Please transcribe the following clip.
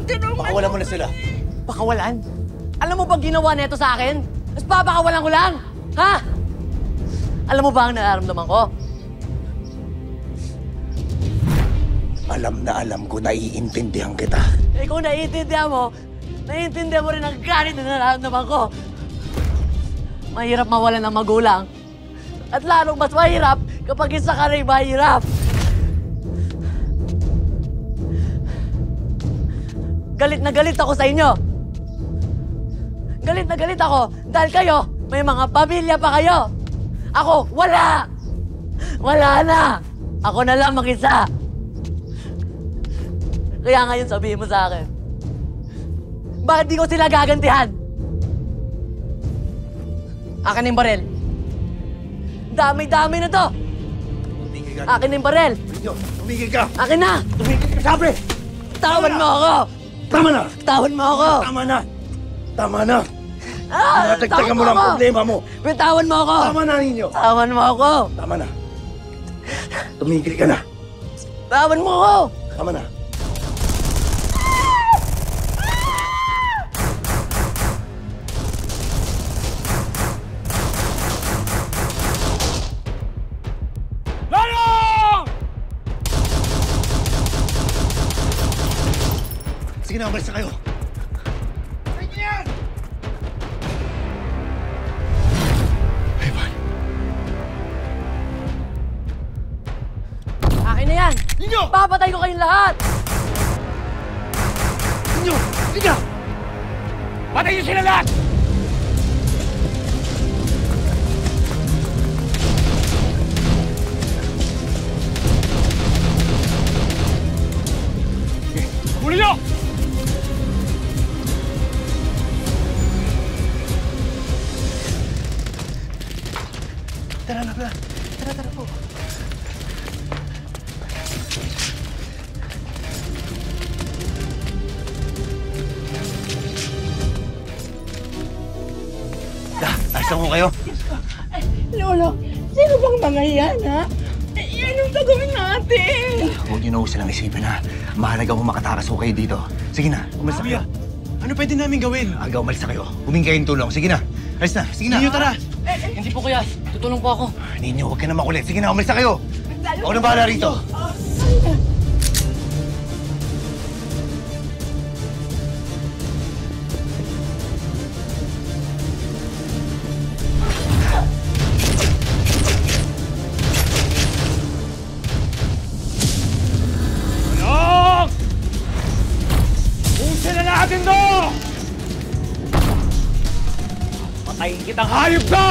Tulungan! Pakawalan mo na sila. Pakawalan? Alam mo bang ginawa nito sa akin? Mas papakawalan ko lang? Ha? Alam mo ba ang nararamdaman ko? Alam na alam ko, naiintindihan kita. Eh kung naiintindihan mo rin ang galit na nararamdaman ko. Mahirap mawalan ng magulang. At lalong mas mahirap kapag isa ka rin mahirap. Galit na galit ako sa inyo. Galit na galit ako dahil kayo, may mga pamilya pa kayo. Ako, wala! Wala na! Ako na lang mag-isa. Kaya ngayon sabihin mo sa akin, bakit di ko sila gagantihan? Akin yung barel. Dami-dami na to. Akin yung barel. Tumigil ka! Akin na! Tumigil ka, sabi! Tawan mo ako! Tama na! Tawan mo ako! Tama na! Tama na! Ah, Natagtagan mo lang problema mo! Bitawan mo ako! Tama na ninyo! Tawan mo ako! Tama na! Tumigil ka na! Tawan mo ako! Tama na! Sige na, umalis na kayo. Hey, boy. Akin na yan! Ninyo! Papatay ko kayong lahat! Ninyo! Liga! Patay niyo sila lahat! Huli niyo! Tara na, Bla. Tara po. Ayos lang ko kayo. Lolo, sino bang mga yan, ha? Anong gagawin natin? Huwag niyo na ho silang isipin, ha? Mahalaga kung makatakas ho kayo dito. Sige na, umalis na kayo. Ano pwede namin gawin? Aga, umalis na kayo. Humingi kayong tulong. Sige na. Alis na. Sige na. Ninyo, tara! Hindi po kuya. Tutulong po ako. Ninyo, huwag ka na makulit. Sige na, umalis na kayo. Ako na bahala rito. Anong! Pusin na natin to! Patayin kitang hayop ka!